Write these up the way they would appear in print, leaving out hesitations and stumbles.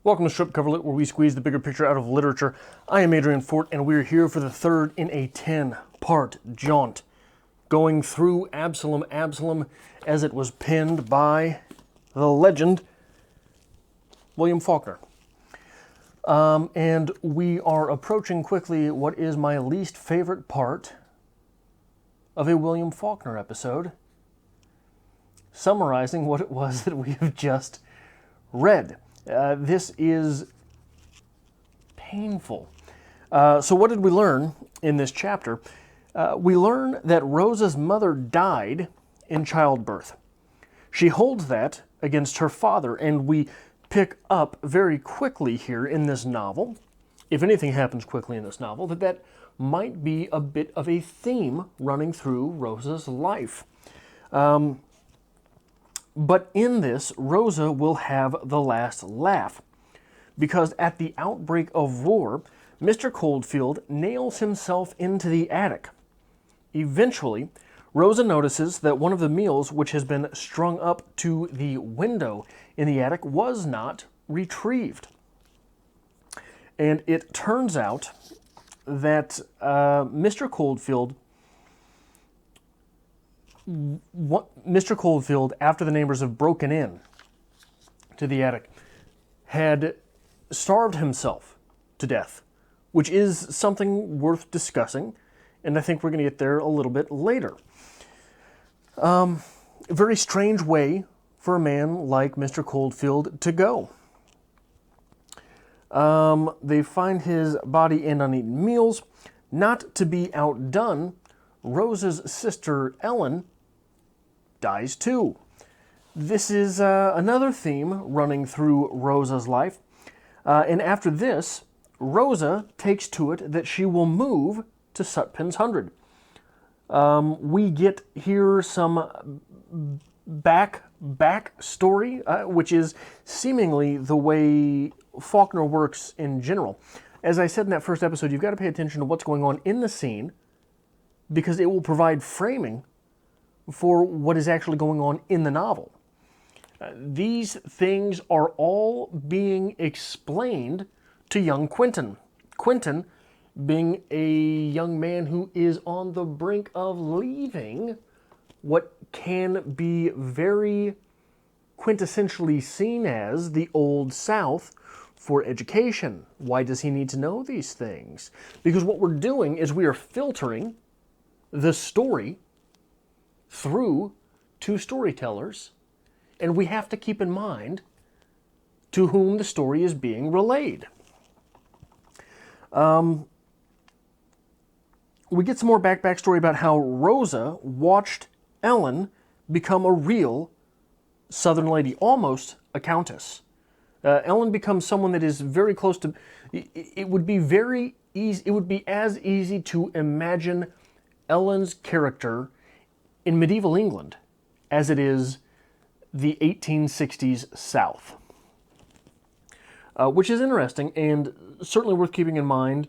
Welcome to Strip Coverlet, where we squeeze the bigger picture out of literature. I am Adrian Fort, and we're here for the third in a 10-part jaunt, going through Absalom as it was penned by the legend William Faulkner. And we are approaching quickly what is my least favorite part of a William Faulkner episode, summarizing what it was that we have just read. This is painful. So what did we learn in this chapter? We learn that Rosa's mother died in childbirth. She holds that against her father, and we pick up very quickly here in this novel, if anything happens quickly in this novel, that might be a bit of a theme running through Rosa's life. But in this, Rosa will have the last laugh, because at the outbreak of war, Mr. Coldfield nails himself into the attic. Eventually, Rosa notices that one of the meals which has been strung up to the window in the attic was not retrieved. And it turns out that Mr. Coldfield, after the neighbors have broken in to the attic, had starved himself to death, which is something worth discussing, and I think we're going to get there a little bit later. A very strange way for a man like Mr. Coldfield to go. They find his body in uneaten meals. Not to be outdone, Rosa's sister Ellen dies too. This is another theme running through Rosa's life. And after this, Rosa takes to it that she will move to Sutpens Hundred. We get here some back story, which is seemingly the way Faulkner works in general. As I said in that first episode, you've got to pay attention to what's going on in the scene, because it will provide framing for what is actually going on in the novel. These things are all being explained to young Quentin. Quentin being a young man who is on the brink of leaving what can be very quintessentially seen as the Old South for education. Why does he need to know these things? Because what we're doing is we are filtering the story through two storytellers, and we have to keep in mind to whom the story is being relayed. We get some more backstory about how Rosa watched Ellen become a real Southern lady, almost a countess. Ellen becomes someone that is very close to. It would be very easy. It would be as easy to imagine Ellen's character in medieval England as it is the 1860s South, which is interesting and certainly worth keeping in mind,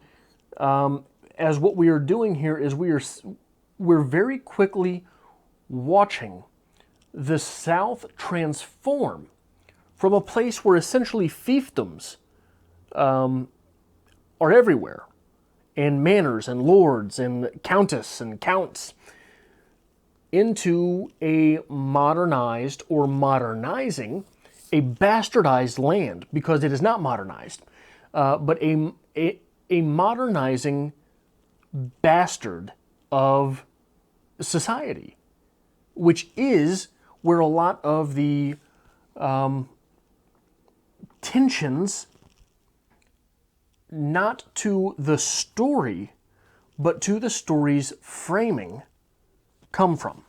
as what we are doing here is we're very quickly watching the South transform from a place where essentially fiefdoms are everywhere, and manors and lords and countess and counts, into a modernized or modernizing, a bastardized land, because it is not modernized, but a modernizing bastard of society, which is where a lot of the tensions, not to the story, but to the story's framing, come from.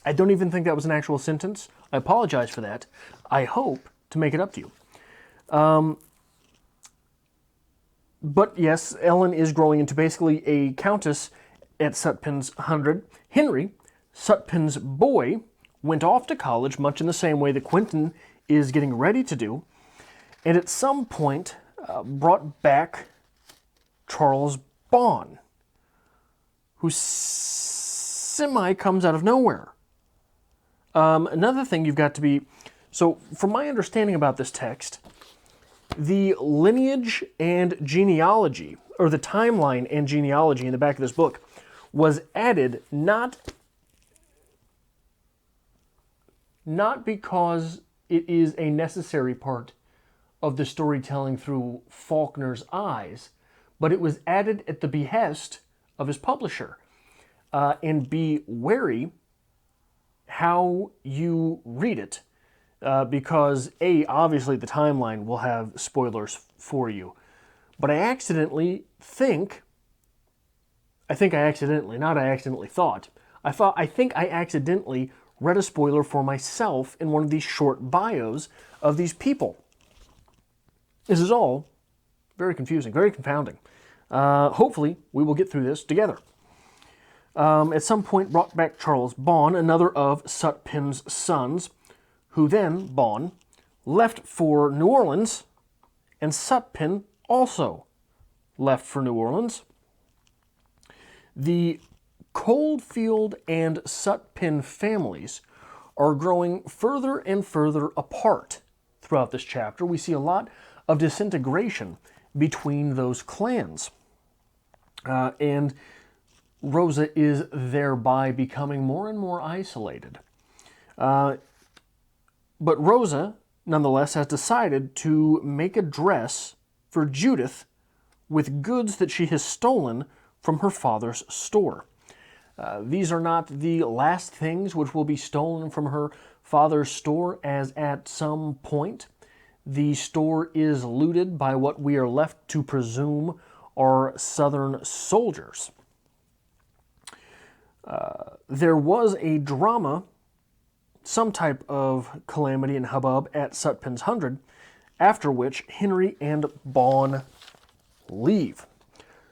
I don't even think that was an actual sentence. I apologize for that. I hope to make it up to you. But yes, Ellen is growing into basically a countess at Sutpens Hundred. Henry, Sutpens' boy, went off to college much in the same way that Quentin is getting ready to do, and at some point brought back Charles Bawn, who semi comes out of nowhere. Another thing you've got to be... So, from my understanding about this text, The lineage and genealogy, or the timeline and genealogy in the back of this book, was added not because it is a necessary part of the storytelling through Faulkner's eyes, but it was added at the behest of his publisher. And be wary how you read it, because obviously the timeline will have spoilers for you. But I accidentally think I accidentally read a spoiler for myself in one of these short bios of these people. This is all very confusing, very confounding. Hopefully, we will get through this together. At some point brought back Charles Bawn, another of Sutpin's sons, who then, Bawn, left for New Orleans, and Sutpin also left for New Orleans. The Coldfield and Sutpin families are growing further and further apart throughout this chapter. We see a lot of disintegration between those clans. And Rosa is thereby becoming more and more isolated. But Rosa, nonetheless, has decided to make a dress for Judith with goods that she has stolen from her father's store. These are not the last things which will be stolen from her father's store, as at some point the store is looted by what we are left to presume are Southern soldiers. There was a drama, some type of calamity and hubbub at Sutpin's 100, after which Henry and Bawn leave.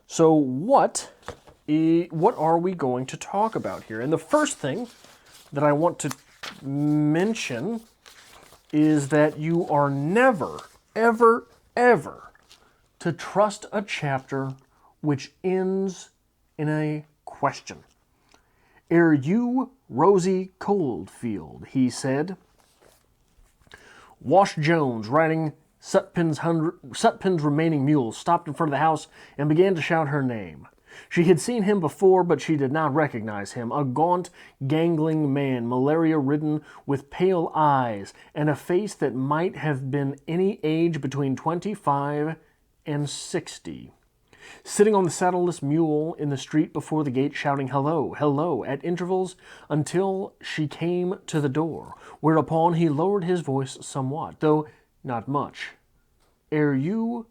So what are we going to talk about here? And the first thing that I want to mention is that you are never, ever, ever to trust a chapter which ends in a question. "Ere you, Rosie Coldfield," he said. Wash Jones, riding Sutpin's remaining mules, stopped in front of the house and began to shout her name. She had seen him before, but she did not recognize him. A gaunt, gangling man, malaria-ridden, with pale eyes, and a face that might have been any age between 25 and 60. Sitting on the saddleless mule in the street before the gate, shouting "Hello, hello," at intervals until she came to the door, whereupon he lowered his voice somewhat, though not much. "Ere you,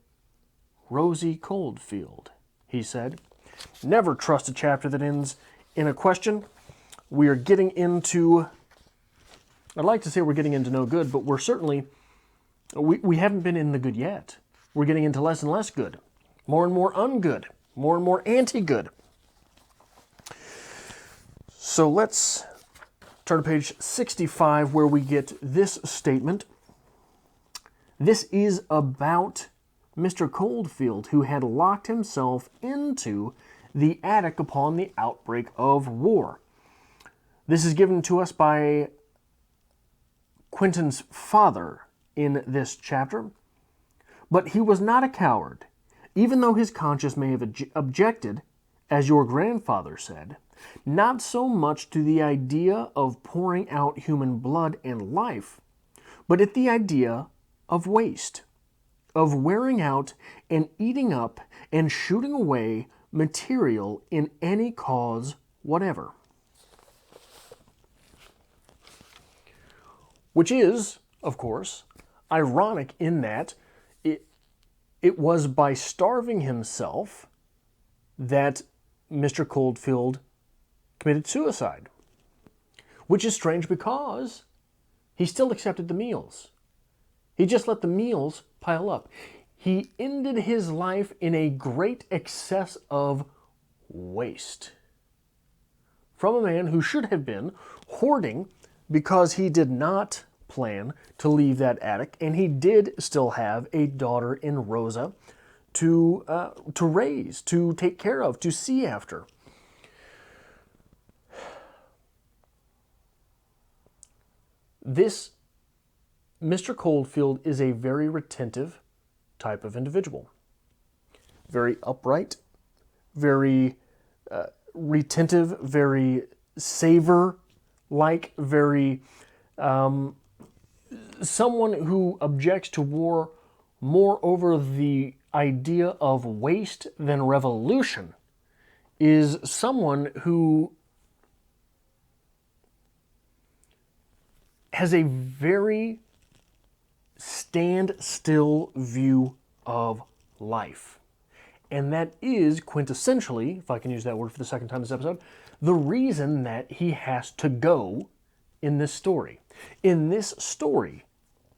Rosie Coldfield," he said. Never trust a chapter that ends in a question. We are getting into, I'd like to say we're getting into no good, but we're certainly, we haven't been in the good yet. We're getting into less and less good. More and more ungood. More and more anti-good. So let's turn to page 65 where we get this statement. This is about Mr. Coldfield, who had locked himself into the attic upon the outbreak of war. This is given to us by Quentin's father in this chapter. But he was not a coward, even though his conscience may have objected, as your grandfather said, not so much to the idea of pouring out human blood and life, but at the idea of waste, of wearing out and eating up and shooting away material in any cause whatever. Which is, of course, ironic in that it was by starving himself that Mr. Coldfield committed suicide. Which is strange because he still accepted the meals. He just let the meals pile up. He ended his life in a great excess of waste. From a man who should have been hoarding because he did not plan to leave that attic, and he did still have a daughter in Rosa to raise, to take care of, to see after. This Mr. Coldfield is a very retentive type of individual. Very upright, very retentive, very saver-like, very someone who objects to war more over the idea of waste than revolution, is someone who has a very stand-still view of life. And that is quintessentially, if I can use that word for the second time this episode, the reason that he has to go in this story. In this story,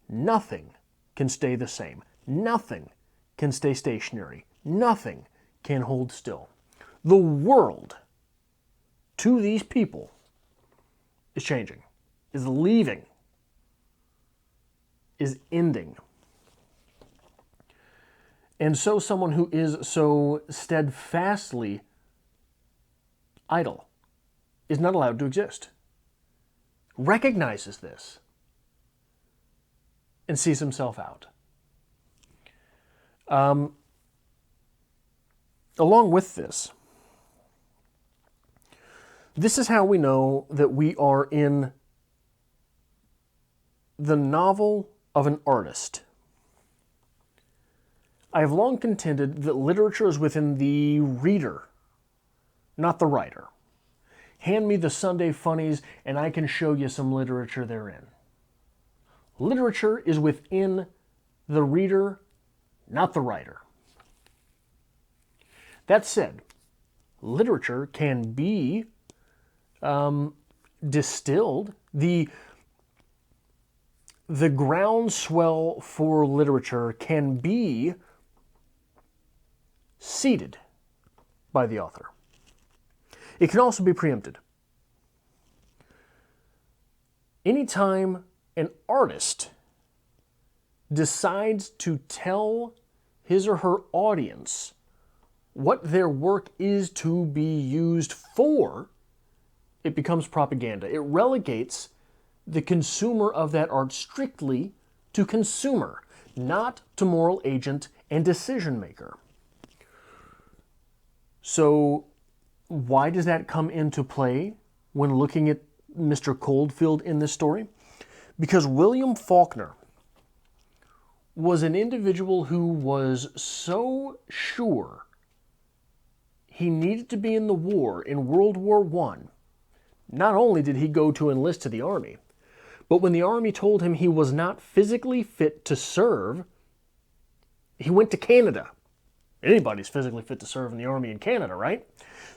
nothing can stay the same. Nothing can stay stationary. Nothing can hold still. The world, to these people, is changing, is leaving, is ending. And so someone who is so steadfastly idle is not allowed to exist, recognizes this, and sees himself out. Along with this, this is how we know that we are in the novel of an artist. I have long contended that literature is within the reader, not the writer. Hand me the Sunday funnies and I can show you some literature therein. Literature is within the reader, not the writer. That said, literature can be distilled. The groundswell for literature can be seeded by the author. It can also be preempted. Anytime an artist decides to tell his or her audience what their work is to be used for, it becomes propaganda. It relegates the consumer of that art strictly to consumer, not to moral agent and decision maker. So why does that come into play when looking at Mr. Coldfield in this story? Because William Faulkner was an individual who was so sure he needed to be in the war in World War I. Not only did he go to enlist to the army, but when the army told him he was not physically fit to serve, he went to Canada. Anybody's physically fit to serve in the army in Canada, right?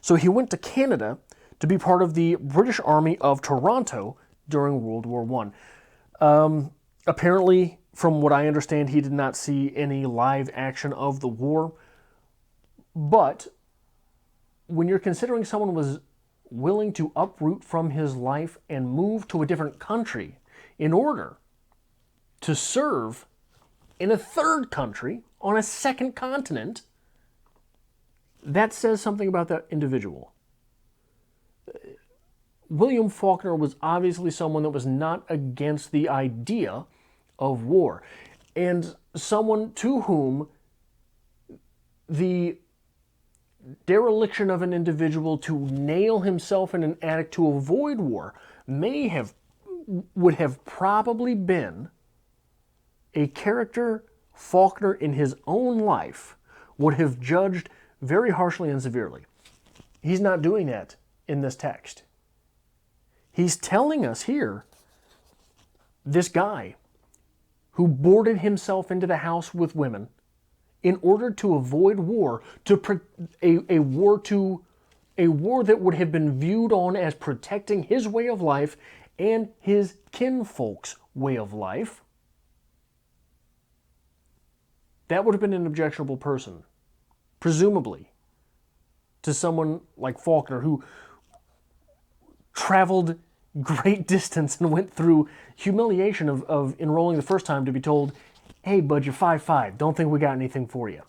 So he went to Canada to be part of the British Army of Toronto during World War I. Apparently, from what I understand, he did not see any live action of the war. But when you're considering someone was willing to uproot from his life and move to a different country in order to serve in a third country on a second continent, that says something about that individual. William Faulkner was obviously someone that was not against the idea of war, and someone to whom the dereliction of an individual to nail himself in an attic to avoid war would have probably been a character Faulkner in his own life would have judged very harshly and severely. He's not doing that in this text. He's telling us here, this guy who boarded himself into the house with women in order to avoid war, a war that would have been viewed on as protecting his way of life and his kinfolk's way of life, that would have been an objectionable person, presumably, to someone like Faulkner, who traveled great distance and went through humiliation of enrolling the first time to be told, hey, bud, you're 5'5", don't think we got anything for you.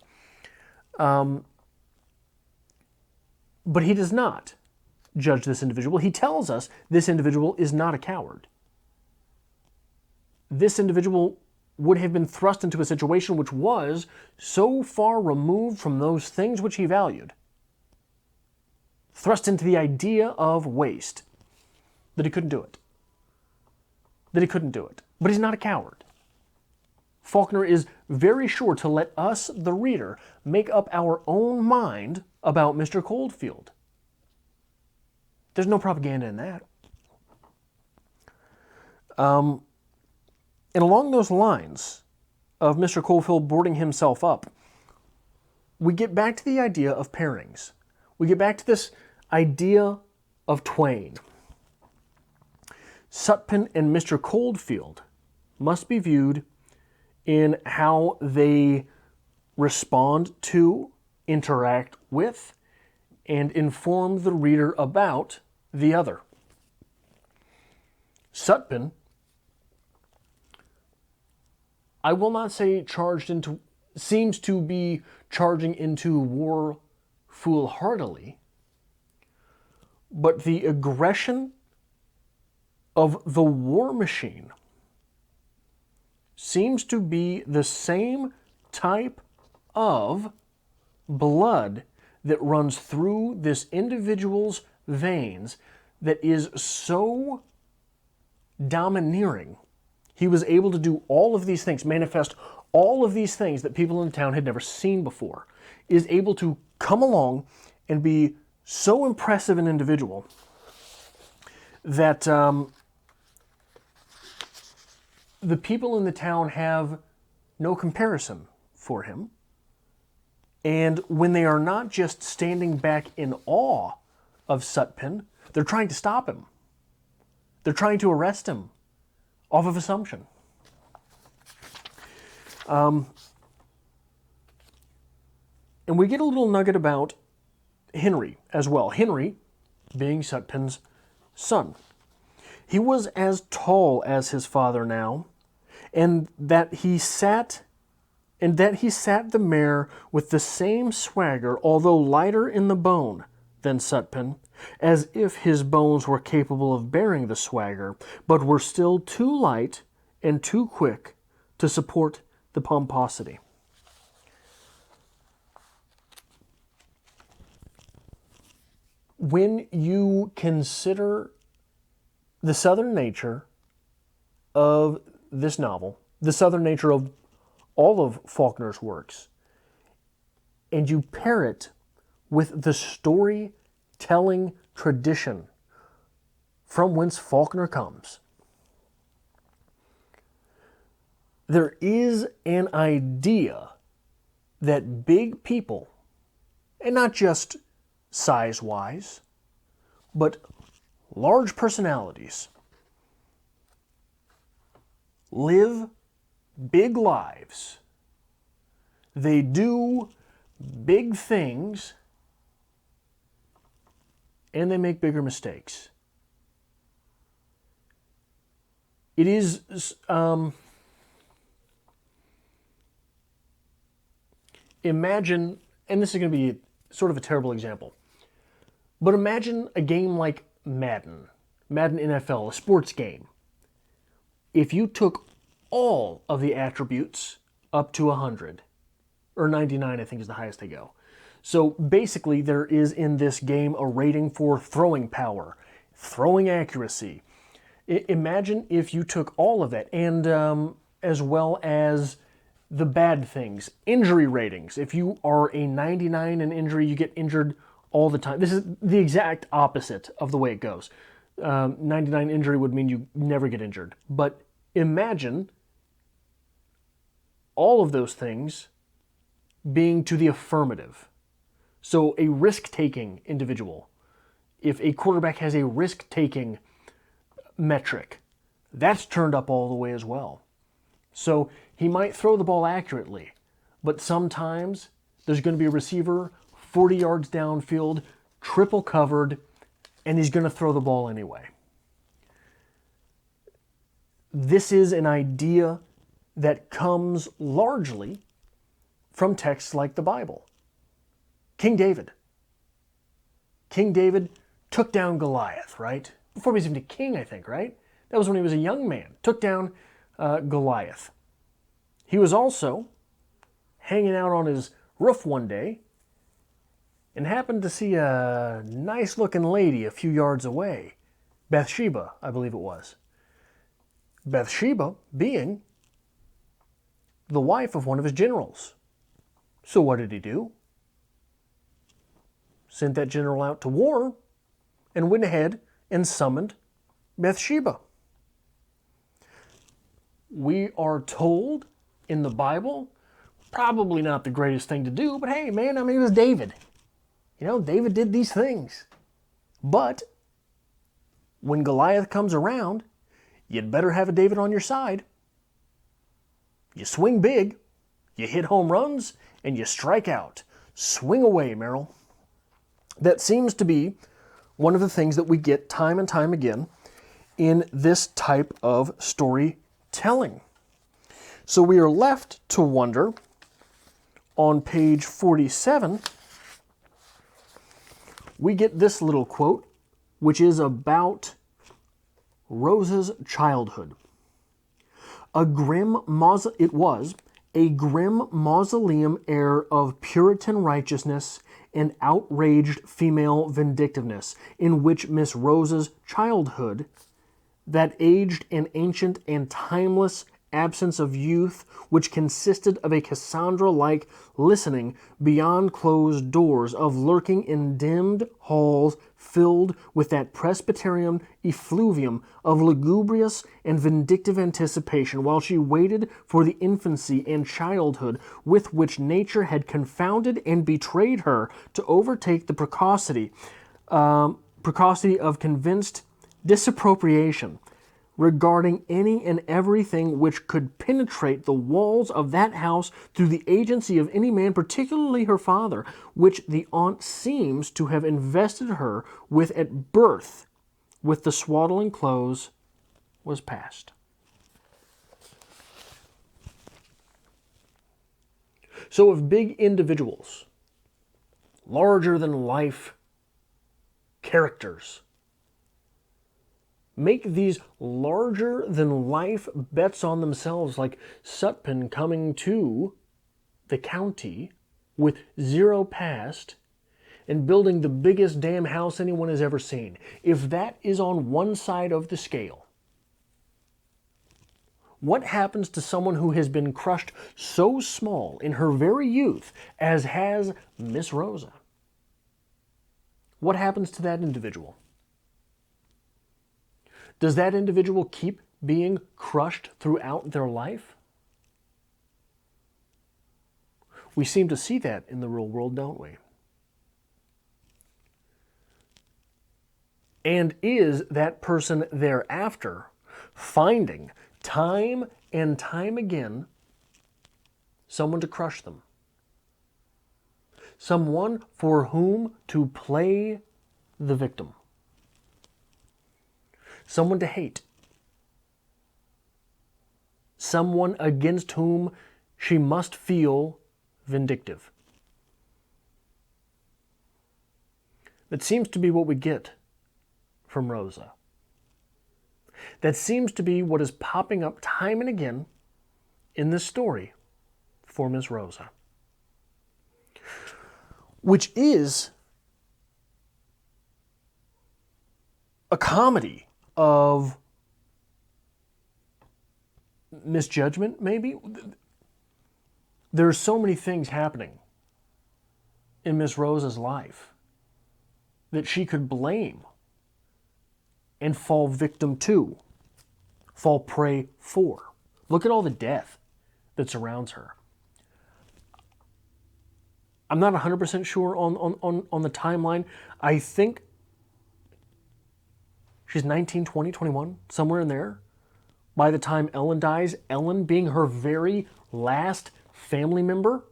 But he does not judge this individual. He tells us this individual is not a coward. This individual would have been thrust into a situation which was so far removed from those things which he valued, thrust into the idea of waste, that he couldn't do it. That he couldn't do it. But he's not a coward. Faulkner is very sure to let us, the reader, make up our own mind about Mr. Coldfield. There's no propaganda in that. And along those lines of Mr. Coldfield boarding himself up, we get back to the idea of pairings. We get back to this idea of twain. Sutpen and Mr. Coldfield must be viewed in how they respond to, interact with, and inform the reader about the other. Sutpen, I will not say seems to be charging into war foolhardily, but the aggression of the war machine seems to be the same type of blood that runs through this individual's veins that is so domineering. He was able to do all of these things, manifest all of these things that people in the town had never seen before, is able to come along and be so impressive an individual that the people in the town have no comparison for him. And when they are not just standing back in awe of Sutpen, they're trying to stop him. They're trying to arrest him off of assumption. And we get a little nugget about Henry as well. Henry being Sutpen's son. He was as tall as his father now, and that he sat the mare with the same swagger, although lighter in the bone than Sutpen, as if his bones were capable of bearing the swagger, but were still too light and too quick to support the pomposity. When you consider the southern nature of this novel, the southern nature of all of Faulkner's works, and you pair it with the storytelling tradition from whence Faulkner comes, there is an idea that big people, and not just size-wise, but large personalities, live big lives. They do big things, and they make bigger mistakes. It is imagine, and this is going to be sort of a terrible example, but imagine a game like Madden NFL, a sports game. If you took all of the attributes up to 100, or 99 I think is the highest they go. So basically there is in this game a rating for throwing power, throwing accuracy. Imagine if you took all of that, and as well as the bad things, injury ratings. If you are a 99 in injury, you get injured all the time. This is the exact opposite of the way it goes. 99 injury would mean you never get injured. But imagine all of those things being to the affirmative. So a risk-taking individual, if a quarterback has a risk-taking metric, that's turned up all the way as well. So he might throw the ball accurately, but sometimes there's going to be a receiver 40 yards downfield, triple covered, and he's going to throw the ball anyway. This is an idea that comes largely from texts like the Bible. King David took down Goliath, right? Before he was even a king, I think, right? That was when he was a young man. Took down Goliath. He was also hanging out on his roof one day and happened to see a nice-looking lady a few yards away. Bathsheba, I believe it was. Bathsheba being the wife of one of his generals. So what did he do? Sent that general out to war and went ahead and summoned Bathsheba. We are told in the Bible, probably not the greatest thing to do, but hey, man, I mean, it was David. You know, David did these things. But when Goliath comes around, you'd better have a David on your side. You swing big, you hit home runs, and you strike out. Swing away, Merrill. That seems to be one of the things that we get time and time again in this type of storytelling. So we are left to wonder, on page 47, we get this little quote, which is about Rosa's childhood. It was a grim mausoleum air of Puritan righteousness and outraged female vindictiveness, in which Miss Rosa's childhood, that aged and ancient and timeless absence of youth, which consisted of a Cassandra-like listening beyond closed doors, of lurking in dimmed halls filled with that Presbyterian effluvium of lugubrious and vindictive anticipation, while she waited for the infancy and childhood with which nature had confounded and betrayed her, to overtake the precocity of convinced disappropriation regarding any and everything which could penetrate the walls of that house through the agency of any man, particularly her father, which the aunt seems to have invested her with at birth, with the swaddling clothes was past. So if big individuals, larger than life characters, make these larger-than-life bets on themselves, like Sutpen coming to the county with 0 past and building the biggest damn house anyone has ever seen. If that is on one side of the scale, what happens to someone who has been crushed so small in her very youth as has Miss Rosa? What happens to that individual? Does that individual keep being crushed throughout their life? We seem to see that in the real world, don't we? And is that person thereafter finding time and time again someone to crush them? Someone for whom to play the victim? Someone to hate? Someone against whom she must feel vindictive? That seems to be what we get from Rosa. That seems to be what is popping up time and again in this story for Miss Rosa. Which is a comedy of misjudgment, maybe? There are so many things happening in Miss Rosa's life that she could blame and fall victim to, fall prey for. Look at all the death that surrounds her. I'm not 100% sure on the timeline. I think she's 19, 20, 21, somewhere in there. By the time Ellen dies, Ellen being her very last family member,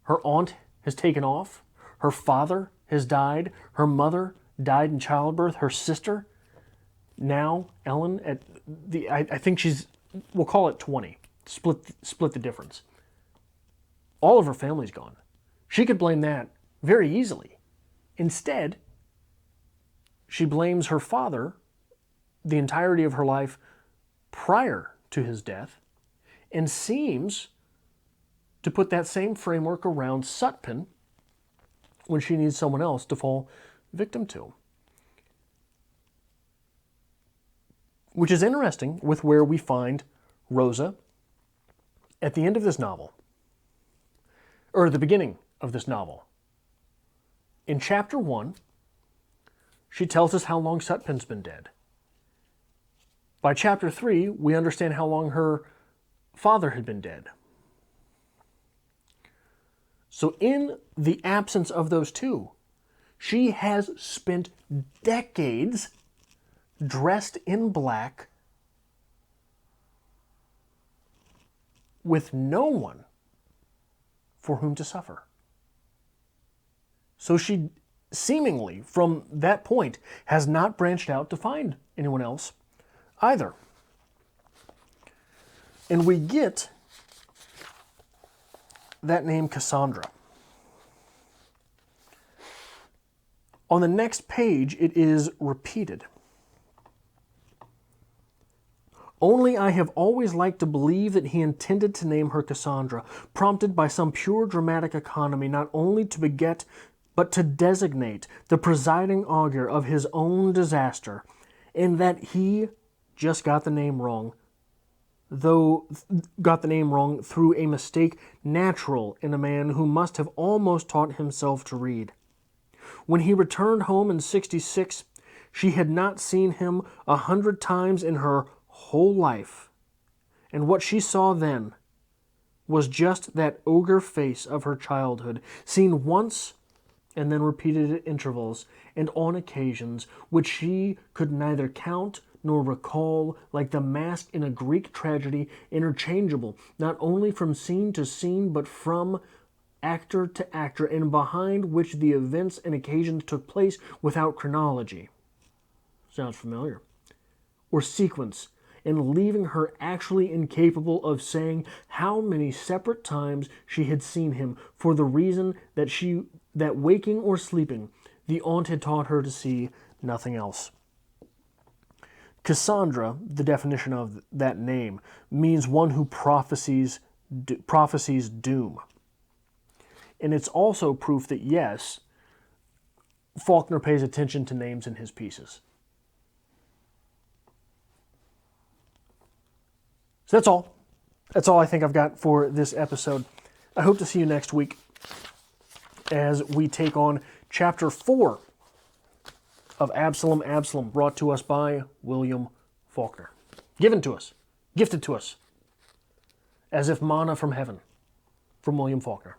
her aunt has taken off, her father has died, her mother died in childbirth, her sister, now Ellen at I think she's, we'll call it 20, split the difference. All of her family's gone. She could blame that very easily. Instead, she blames her father the entirety of her life prior to his death, and seems to put that same framework around Sutpen when she needs someone else to fall victim to. Which is interesting with where we find Rosa at the end of this novel, or the beginning of this novel. In chapter 1, she tells us how long Sutpen's been dead. By chapter 3, we understand how long her father had been dead. So in the absence of those two, she has spent decades dressed in black with no one for whom to suffer. So she seemingly, from that point, has not branched out to find anyone else either. And we get that name Cassandra. On the next page, it is repeated. Only I have always liked to believe that he intended to name her Cassandra, prompted by some pure dramatic economy, not only to beget, but to designate the presiding augur of his own disaster, and that he just got the name wrong, through a mistake natural in a man who must have almost taught himself to read. When he returned home in 66, she had not seen him 100 times in her whole life, and what she saw then was just that ogre face of her childhood, seen once and then repeated at intervals and on occasions which she could neither count nor recall, like the mask in a Greek tragedy, interchangeable not only from scene to scene but from actor to actor, and behind which the events and occasions took place without chronology. Sounds familiar. Or sequence, and leaving her actually incapable of saying how many separate times she had seen him, for the reason that waking or sleeping, the aunt had taught her to see nothing else. Cassandra, the definition of that name, means one who prophesies doom. And it's also proof that, yes, Faulkner pays attention to names in his pieces. So that's all. That's all I think I've got for this episode. I hope to see you next week as we take on Chapter 4 of Absalom, brought to us by William Faulkner. Given to us, gifted to us, as if manna from heaven, from William Faulkner.